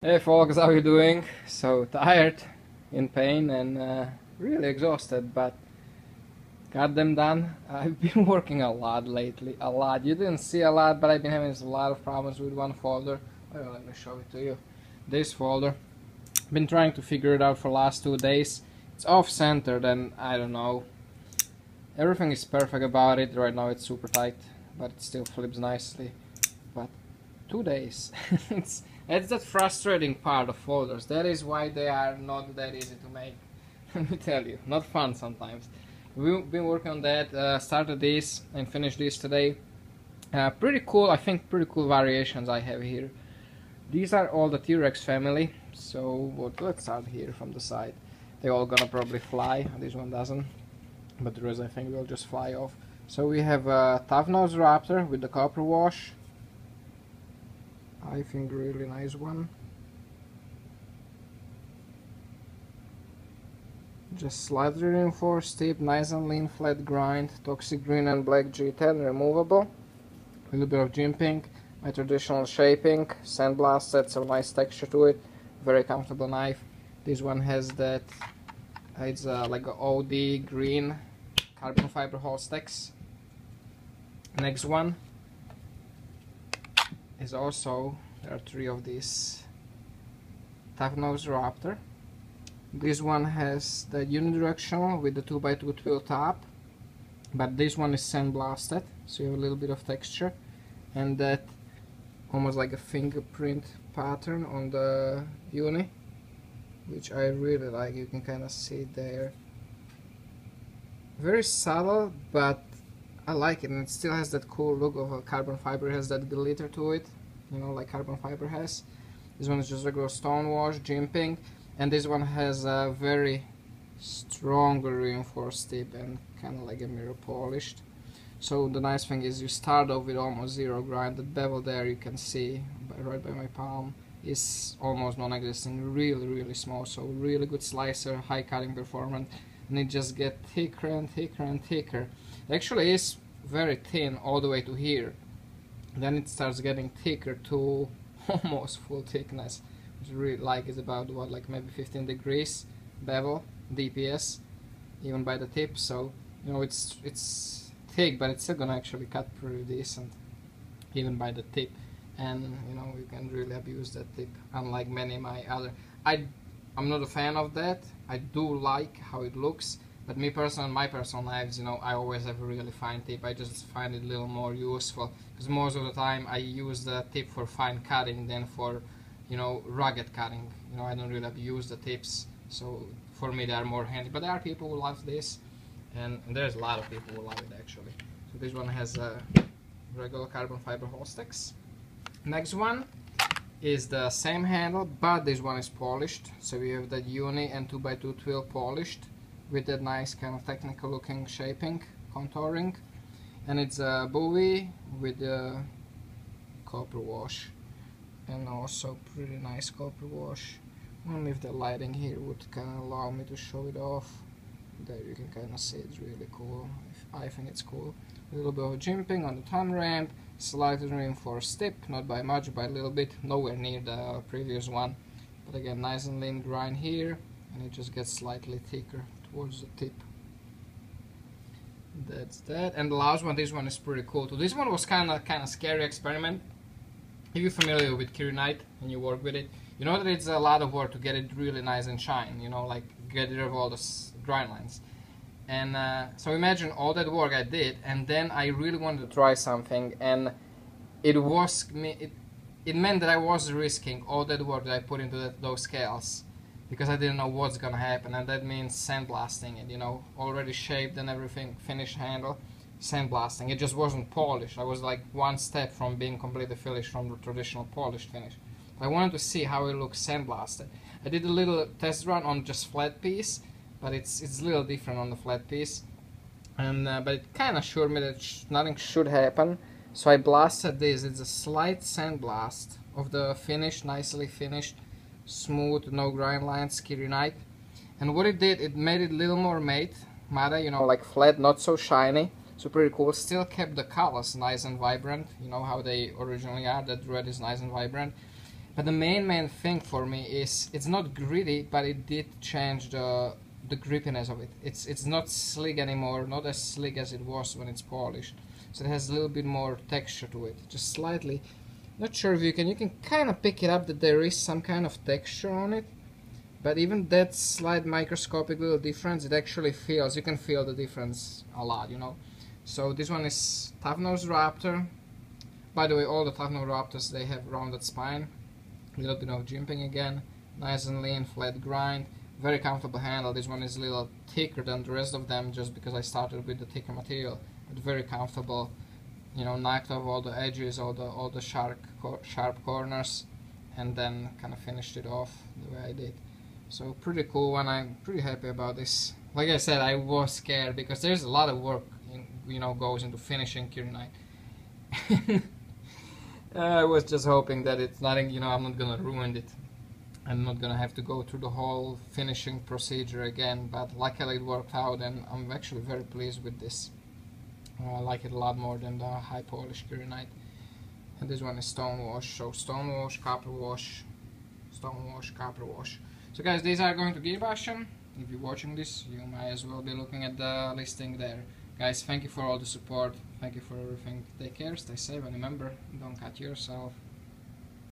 Hey folks, how you doing? So tired, in pain, and really exhausted, but got them done. I've been working a lot lately, a lot. You didn't see a lot, but I've been having a lot of problems with one folder. Oh, let me show it to you. This folder. Been trying to figure it out for last 2 days. It's off-centered, and I don't know. Everything is perfect about it. Right now it's super tight, but it still flips nicely. But 2 days. It's that frustrating part of folders. That is why they are not that easy to make. Let me tell you, not fun sometimes. We've been working on that, started this and finished this today. Pretty cool, I think pretty cool variations I have here. These are all the T-Rex family, so let's start here from the side. They're all gonna probably fly, this one doesn't, but the rest I think will just fly off. So we have a Toughnose Raptor with the copper wash. I think really nice one. Just slightly reinforced tip, nice and lean flat grind, toxic green and black G10 removable. A little bit of jimping, my traditional shaping, sandblasted, so nice texture to it. Very comfortable knife. This one has that, it's like a OD green carbon fiber hole sticks. Next one is also, there are 3 of these Toughnose Raptor. This one has the unidirectional with the 2x2 twill top, but this one is sandblasted, so you have a little bit of texture, and that almost like a fingerprint pattern on the uni, which I really like. You can kind of see it there. Very subtle, but I like it, and it still has that cool look of a carbon fiber. It has that glitter to it, you know, like carbon fiber has. This one is just regular stone wash, jimping, and this one has a very strongly reinforced tip and kind of like a mirror polished. So the nice thing is you start off with almost zero grind. The bevel there you can see right by my palm is almost non-existent, really small, so really good slicer, high cutting performance, and it just gets thicker and thicker and thicker. It actually is very thin all the way to here, then it starts getting thicker to almost full thickness, which I really like. Is about what, like maybe 15 degrees bevel DPS even by the tip, so you know it's thick, but it's still gonna actually cut pretty decent even by the tip, and you know you can really abuse that tip, unlike many of my other. I'm not a fan of that. I do like how it looks, but me personally, my personal knives, you know, I always have a really fine tip. I just find it a little more useful, because most of the time I use the tip for fine cutting than for, you know, rugged cutting. You know, I don't really abuse the tips, so for me they are more handy. But there are people who love this, and there's a lot of people who love it actually. So this one has regular carbon fiber hole sticks. Next one is the same handle, but this one is polished. So we have that uni and 2x2 twill polished with that nice kind of technical looking shaping, contouring, and it's a Bowie with the copper wash, and also pretty nice copper wash. Only if the lighting here would kind of allow me to show it off. There you can kind of see it's really cool. I think it's cool. A little bit of jimping on the tongue ramp, slightly reinforced tip, not by much, by a little bit, nowhere near the previous one. But again, nice and lean grind here, and it just gets slightly thicker towards the tip. That's that. And the last one, this one is pretty cool too. This one was kind of scary experiment. If you're familiar with Kyrite and you work with it, you know that it's a lot of work to get it really nice and shine, you know, like get rid of all the grind lines. And so imagine all that work I did, and then I really wanted to try something, and it meant that I was risking all that work that I put into those scales, because I didn't know what's gonna happen, and that means sandblasting it, you know, already shaped and everything, finished handle, sandblasting. It just wasn't polished. I was like one step from being completely finished from the traditional polished finish. I wanted to see how it looks sandblasted. I did a little test run on just flat piece, but it's a little different on the flat piece, and but it kind of assured me that nothing should happen. So I blasted this. It's a slight sandblast of the finish, nicely finished, smooth, no grind lines, Kyrite. And what it did, it made it a little more matte, you know, like flat, not so shiny. So pretty cool. Still kept the colors nice and vibrant, you know how they originally are. That red is nice and vibrant. But the main thing for me is it's not gritty, but it did change the grippiness of it. It's not slick anymore, not as slick as it was when it's polished. So it has a little bit more texture to it, just slightly. Not sure if you can kind of pick it up that there is some kind of texture on it. But even that slight microscopic little difference, it actually feels, you can feel the difference a lot, you know. So this one is Toughnose Raptor. By the way, all the Toughnose Raptors, they have rounded spine. A little bit of jimping again. Nice and lean, flat grind. Very comfortable handle. This one is a little thicker than the rest of them just because I started with the thicker material. But very comfortable. You know, knocked off all the edges, all the sharp corners, and then kind of finished it off the way I did. So pretty cool one. I'm pretty happy about this. Like I said, I was scared because there's a lot of work, you know, goes into finishing Kyrionite. I was just hoping that it's nothing, you know, I'm not gonna ruin it. I'm not gonna have to go through the whole finishing procedure again. But luckily it worked out, and I'm actually very pleased with this. I like it a lot more than the high polish Kyrionite. And this one is stone wash, so stone wash, copper wash, stone wash, copper wash. So guys, these are going to Gearbastion. If you're watching this, you might as well be looking at the listing there. Guys, thank you for all the support, thank you for everything. Take care, stay safe, and remember, don't cut yourself.